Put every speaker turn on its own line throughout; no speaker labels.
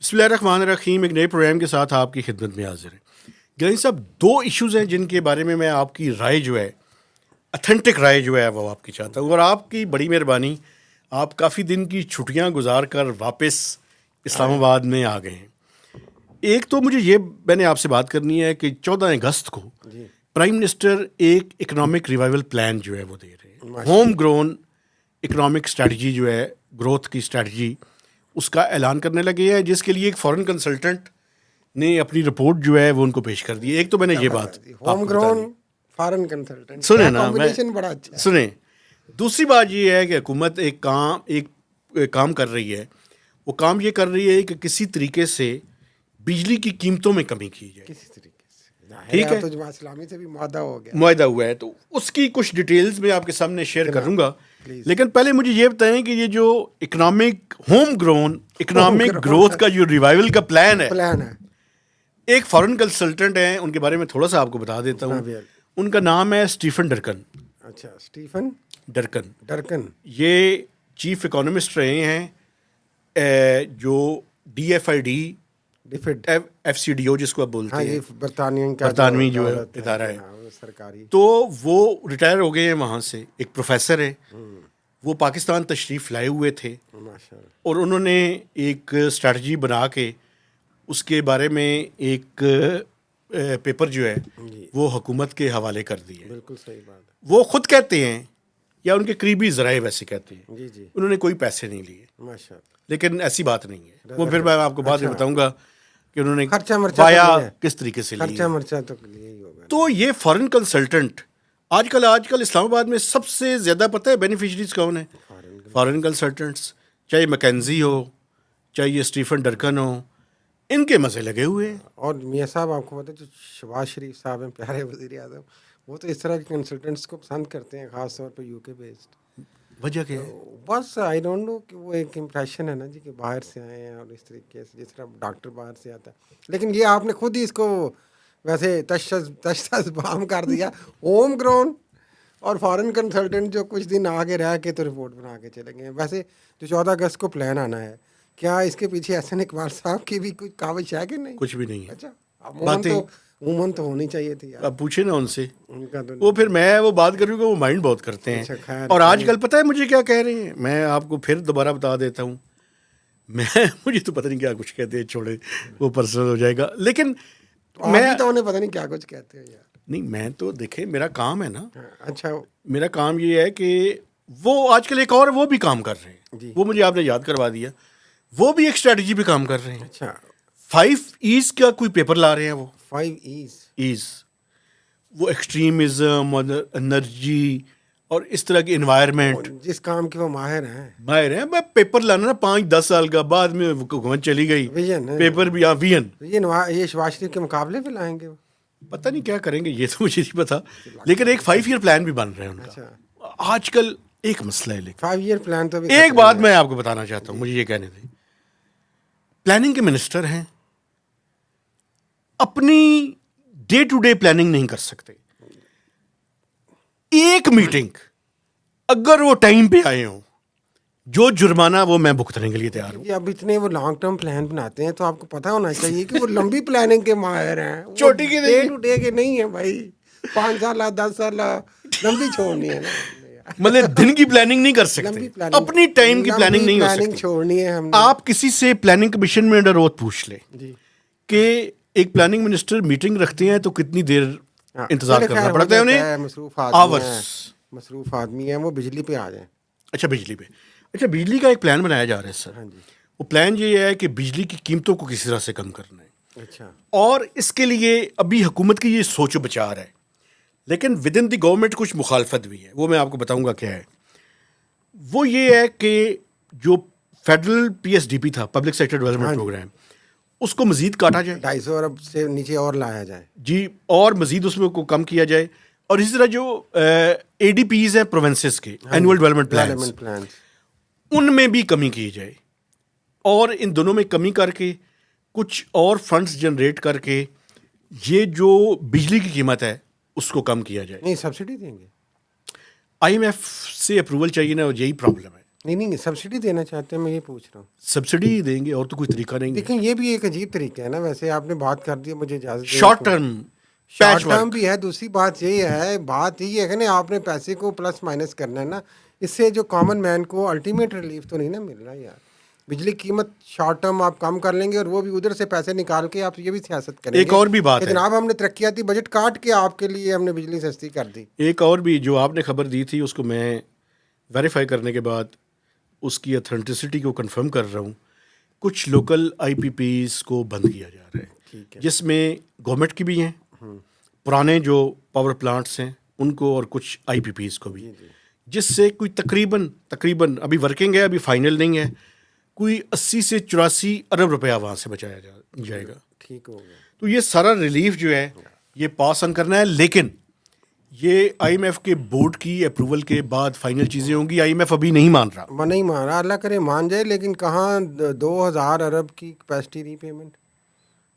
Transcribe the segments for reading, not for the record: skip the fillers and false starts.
بسم اللہ الرحمن الرحیم. ایک نئے پروگرام کے ساتھ آپ کی خدمت میں حاضر ہیں. گیلانی صاحب, 2 ایشوز ہیں جن کے بارے میں آپ کی رائے جو ہے, اتھینٹک رائے جو ہے وہ آپ کی چاہتا ہوں. اور آپ کی بڑی مہربانی, آپ کافی دن کی چھٹیاں گزار کر واپس اسلام آباد میں آ گئے ہیں. ایک تو مجھے یہ میں نے آپ سے بات کرنی ہے کہ 14 اگست کو پرائم منسٹر ایک اکنامک ریوائول پلان جو ہے وہ دے رہے ہیں. ہوم گرون اکنامک اسٹریٹجی جو ہے, گروتھ کی اسٹریٹجی, اس کا اعلان کرنے لگے ہیں, جس کے لیے ایک فارن کنسلٹنٹ نے اپنی رپورٹ جو ہے وہ ان کو پیش کر دی. ایک تو میں نے یہ بات
ہوم گرون فارن کنسلٹنٹ
سنیں نا,
کمبینیشن بڑا اچھا ہے.
سنیں. دوسری بات یہ ہے کہ حکومت ایک کام کر رہی ہے. وہ کام یہ کر رہی ہے کہ کسی طریقے سے بجلی کی قیمتوں میں کمی کی جائے.
کسی طریقے سے
ٹھیک ہے,
تو جماعت اسلامی سے بھی معاہدہ ہو گیا,
معاہدہ ہوا ہے, تو اس کی کچھ ڈیٹیلز میں آپ کے سامنے شیئر کروں گا. لیکن پہلے مجھے یہ بتائیں کہ یہ جو economic home grown economic growth کا جو ریوائول کا پلان ہے, ایک فارن کنسلٹنٹ ہیں, ان کے بارے میں تھوڑا سا آپ کو بتا دیتا ہوں. ان کا نام ہے اسٹیفن ڈرکن.
اچھا, اسٹیفن
ڈرکن یہ چیف اکانومسٹ رہے ہیں جو DFID F C D O جس کو آپ بولتے ہیں, برطانوی جو ہے ادارہ ہے
سرکاری,
تو وہ ریٹائر ہو گئے ہیں وہاں سے. ایک پروفیسر ہے, وہ پاکستان تشریف لائے ہوئے تھے, اور انہوں نے ایک اسٹریٹجی بنا کے اس کے بارے میں ایک پیپر جو ہے وہ حکومت کے حوالے کر دی ہے.
بالکل صحیح بات ہے.
وہ خود کہتے ہیں, یا ان کے قریبی ذرائع ویسے کہتے ہیں, انہوں نے کوئی پیسے نہیں لیے, لیکن ایسی بات نہیں ہے. وہ پھر میں آپ کو بعد میں بتاؤں گا کہ انہوں نے پایا کس طریقے سے لیا. تو یہ فارن کنسلٹنٹ آج کل اسلام آباد میں سب سے زیادہ پتہ ہے بینیفیشریز کون ہیں؟ Foreign consultants. چاہے مکینزی ہو, چاہے یہ اسٹیفن ڈرکن ہو, ان کے مزے لگے ہوئے ہیں.
اور میاں صاحب آپ کو پتہ ہے جو شہباز شریف صاحب ہیں, پیارے وزیر اعظم, وہ تو اس طرح کے کنسلٹنٹس کو پسند کرتے ہیں, خاص طور پہ UK بیسڈ.
وجہ کیا ہے؟
بس آئی ڈونٹ نو کہ وہ ایک امپریشن ہے نا جی, کہ باہر سے آئے ہیں, اور اس طریقے سے جس طرح ڈاکٹر باہر سے آتا ہے. لیکن یہ آپ نے خود ہی اس کو ویسے تشخیص بام کر دیا. ہوم گرون اور فارن کنسلٹنٹ جو کچھ دن آگے رہ کے تو رپورٹ بنا کے چلے گئے. ویسے جو 14 اگست کو پلان آنا ہے, کیا اس کے پیچھے احسن اقبال صاحب کی بھی کوئی کاوش ہے کہ نہیں؟
کچھ بھی نہیں ہے.
اچھا, عموماً تو ہونی چاہیے تھی.
اب پوچھیں نا ان سے, وہ پھر میں وہ بات کروں گا, وہ مائنڈ بہت کرتے ہیں. اور آج کل پتہ ہے مجھے کیا کہہ رہے ہیں, میں آپ کو پھر دوبارہ بتا دیتا ہوں. مجھے تو پتہ نہیں کیا کچھ کہتے ہیں, چھوڑے وہ پرسنل ہو جائے گا. لیکن
میں تو انہیں پتہ نہیں کیا کچھ کہتے ہیں یار.
نہیں, میں تو دیکھیں میرا کام ہے نا.
اچھا,
میرا کام یہ ہے کہ وہ آج کل ایک اور وہ بھی کام کر رہے ہیں, وہ مجھے آپ نے یاد کروا دیا. وہ بھی ایک اسٹریٹجی پہ کام کر رہے ہیں.
اچھا,
5 E's کا کوئی پیپر لا رہے ہیں. وہ
5 E's
وہ ایکسٹریمزم اور انرجی اور اس طرح کی انوائرمنٹ,
جس کام کے وہ ماہر ہیں.
میں پیپر لانا نا 5-10 سال کا, بعد میں حکومت چلی گئی, پیپر بھی وین.
یہ شہباز شریف کے مقابلے پہ لائیں گے,
پتہ نہیں کیا کریں گے, یہ تو مجھے نہیں پتا. لیکن ایک 5 ایئر پلان بھی بن رہا ہے ان کا. آج کل ایک مسئلہ ہے, لیکن
5 ایئر پلان تو
ایک بات میں آپ کو بتانا چاہتا ہوں, مجھے یہ کہنے دیں. پلاننگ کے منسٹر ہیں, اپنی ڈے ٹو ڈے پلاننگ نہیں کر سکتے. ایک میٹنگ اگر وہ ٹائم پہ آئے ہوں, جو جرمانہ وہ میں بھگتنے کے لیے تیار ہوں.
اب اتنے وہ لانگ ٹرم پلان بناتے ہیں, تو آپ کو پتہ ہونا چاہیے کہ وہ لمبی پلاننگ کے ماہر ہیں,
چھوٹی کی
ڈے ٹو ڈے کے نہیں ہیں بھائی. 5 سال 10 سال لمبی چھوڑنی ہے نا,
مطلب دن کی پلاننگ نہیں کر سکتے, اپنی ٹائم کی پلاننگ نہیں ہو سکتی.
چھوڑنی ہے ہم.
آپ کسی سے پلاننگ کمیشن میں انڈر اوتھ پوچھ لیں کہ ایک پلاننگ منسٹر میٹنگ رکھتے ہیں تو کتنی دیر انتظار کرنا پڑتا ہے انہیں.
مصروف آدمی ہیں وہ, بجلی پہ آ جائیں.
اچھا, بجلی کا ایک پلان بنایا جا رہا ہے سر. وہ پلان یہ ہے کہ بجلی کی قیمتوں کو کسی طرح سے کم کرنا ہے.
اچھا,
اور اس کے لیے ابھی حکومت کی یہ سوچ و بچار ہے, لیکن ود ان دی گورنمنٹ کچھ مخالفت بھی ہے. وہ میں آپ کو بتاؤں گا کیا ہے. وہ یہ ہے کہ جو فیڈرل PSDP تھا, پبلک سیکٹر ڈیولپمنٹ پروگرام, اس کو مزید کاٹا جائے,
250 ارب سے نیچے اور لایا جائے
جی, اور مزید اس میں کو کم کیا جائے. اور اسی طرح جو ADPs ہیں پروونسز کے, اینول ڈیولپمنٹ پلانز, ان میں بھی کمی کی جائے. اور ان دونوں میں کمی کر کے کچھ اور فنڈز جنریٹ کر کے یہ جو بجلی کی قیمت ہے اس کو کم کیا جائے.
نہیں, سبسڈی دیں گے.
IMF سے اپروول چاہیے نا, یہی پرابلم ہے.
نہیں سبسڈی دینا چاہتے ہیں, میں یہ پوچھ رہا ہوں.
سبسڈی ہی دیں گے, اور تو کوئی طریقہ نہیں ہے.
دیکھیں یہ بھی ایک عجیب طریقہ ہے نا, ویسے آپ نے بات کر دی, مجھے اجازت دیں.
شارٹ ٹرم
شارٹ ٹرم بھی ہے. دوسری بات یہ ہے, بات یہ ہے کہ نا آپ نے پیسے کو پلس مائنس کرنا ہے نا, اس سے جو کامن مین کو الٹیمیٹ ریلیف تو نہیں نا مل رہا یار. بجلی قیمت شارٹ ٹرم آپ کم کر لیں گے, اور وہ بھی ادھر سے پیسے نکال کے آپ یہ بھی سیاست کریں گے.
ایک اور بھی بات
کہ
ہے,
جناب ہم نے ترقیاتی بجٹ کاٹ کے آپ کے لیے ہم نے بجلی سستی کر دی.
ایک اور بھی جو آپ نے خبر دی تھی, اس کو میں ویریفائی کرنے کے بعد اس کی اتھینٹسٹی کو کنفرم کر رہا ہوں. کچھ لوکل آئی پی پیز کو بند کیا جا رہا ہے,
ٹھیک ہے,
جس میں گورنمنٹ کی بھی ہیں, پرانے جو پاور پلانٹس ہیں ان کو, اور کچھ آئی پی پیز کو بھی, جس سے کوئی تقریباً ابھی ورکنگ ہے, ابھی فائنل نہیں ہے, کوئی 80 سے 84 ارب روپیہ وہاں سے بچایا جائے گا.
ٹھیک ہو گیا.
تو یہ سارا ریلیف جو ہے یہ پاس آن کرنا ہے, لیکن یہ آئی ایم ایف کے بورڈ کی اپروول کے بعد فائنل چیزیں ہوں گی. آئی ایم ایف ابھی نہیں مان رہا.
وہ نہیں مان رہا, اللہ کرے مان جائے, لیکن کہاں 2000 ارب کی کیپیسٹی ری پیمنٹ,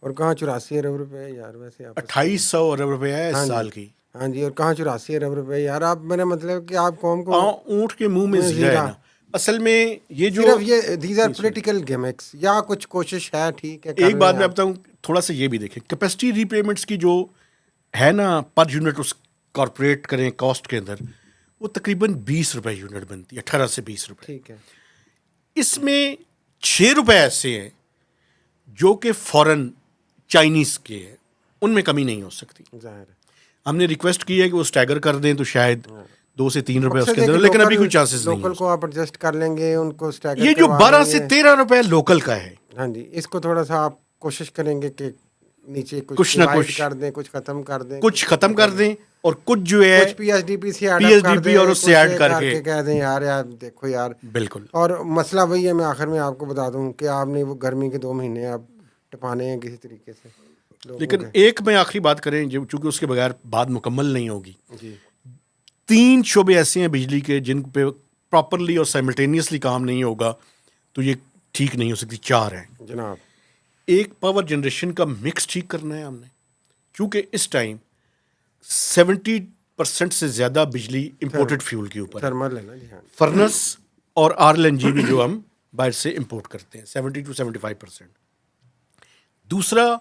اور کہاں 84 ارب روپے یار. ویسے آپ
2800 ارب روپے ہے اس سال کی.
ہاں جی, اور کہاں 84 ارب روپے یار. آپ میرا مطلب کہ آپ قوم کو
اونٹ کے منہ میں زیرہ ہے نا. اصل میں یہ جو
صرف یہ دیز آر پولیٹیکل گیمکس, یا کچھ کوشش ہے, ٹھیک ہے.
ایک بات میں بتاؤں, تھوڑا سا یہ بھی دیکھیں, کیپیسٹی ری پیمنٹس کی جو ہے نا پر یونٹ, اس کارپوریٹ کریں کاسٹ کے اندر, وہ تقریباً 20 روپے یونٹ بنتی ہے, 18 سے 20 روپے.
ٹھیک ہے.
اس میں 6 روپے ایسے ہیں جو کہ فورن چائنیز کے ہیں, ان میں کمی نہیں ہو سکتی.
ظاہر ہے.
ہم نے ریکویسٹ کی ہے کہ وہ اسٹیگر کر دیں تو شاید 2 سے 3 روپے اس کے اندر, لیکن ابھی کوئی چانسز نہیں.
لوکل کو آپ ایڈجسٹ کر لیں گے, ان کو اسٹیگر.
یہ جو 12 سے 13 روپے لوکل کا ہے,
ہاں جی, اس کو تھوڑا سا آپ کوشش کریں گے کہ نیچے
کچھ نہ کچھ
کر دیں, کچھ ختم کر دیں,
کچھ ختم کر دیں, اور کچھ جو ہے
کچھ پی ایس ڈی پی سے
اور اس سے ایڈ کر کے
کہہ دیں یار دیکھو یار.
بالکل.
اور مسئلہ وہی ہے, میں آخر میں آپ کو بتا دوں کہ آپ نے وہ گرمی کے 2 مہینے آپ ٹپانے ہیں کسی طریقے سے.
لیکن ایک میں آخری بات کریں, چونکہ اس کے بغیر بات مکمل نہیں ہوگی.
جی.
3 شعبے ایسے ہیں بجلی کے جن پہ پراپرلی اور سائملٹینیسلی کام نہیں ہوگا تو یہ ٹھیک نہیں ہو سکتی. 4 ہیں
جناب.
ایک, پاور جنریشن کا مکس ٹھیک کرنا ہے ہم نے, کیونکہ اس ٹائم 70% سے زیادہ بجلی امپورٹڈ فیول کے اوپر,
تھرمل ہے نا جی. ہاں.
فرنس اور RLNG بھی جو ہم باہر سے امپورٹ کرتے ہیں 70 to 75%. دوسرا,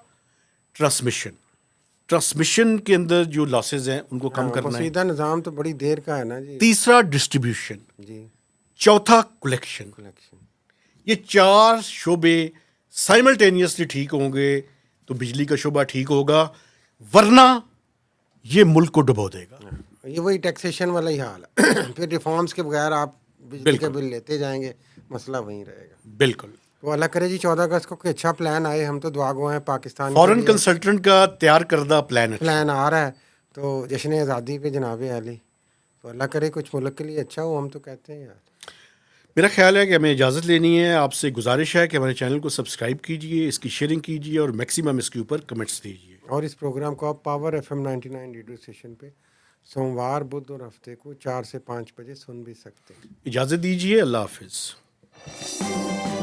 ٹرانسمیشن کے اندر جو لاسز ہیں ان کو کم کرنا ہے.
سیدھا نظام تو بڑی دیر کا ہے نا جی.
تیسرا, ڈسٹریبیوشن.
جی.
چوتھا, کلیکشن. یہ 4 شعبے سائملٹینیسلی ٹھیک ہوں گے تو بجلی کا شعبہ ٹھیک ہوگا, ورنہ یہ ملک کو ڈبو دے گا.
یہ وہی ٹیکسیشن والا ہی حال ہے. پھر ریفارمز کے بغیر آپ بجلی کے بل لیتے جائیں گے, مسئلہ وہیں رہے گا.
بالکل.
تو اللہ کرے جی 14 اگست کو کوئی اچھا پلان آئے, ہم تو دعا گو ہیں پاکستان.
فارن کنسلٹنٹ کا تیار کردہ
پلان آ رہا ہے تو جشن آزادی پہ جناب عالی, تو اللہ کرے کچھ ملک کے لیے اچھا ہو, ہم تو کہتے ہیں یار.
میرا خیال ہے کہ ہمیں اجازت لینی ہے. آپ سے گزارش ہے کہ ہمارے چینل کو سبسکرائب کیجیے, اس کی شیئرنگ کیجیے, اور میکسیمم اس کے اوپر کمنٹس دیجیے.
اور اس پروگرام کو آپ پاور FM 99 ریڈیو اسٹیشن پہ سوموار, بدھ اور ہفتے کو 4 سے 5 بجے سن بھی سکتے ہیں.
اجازت دیجیے. اللہ حافظ.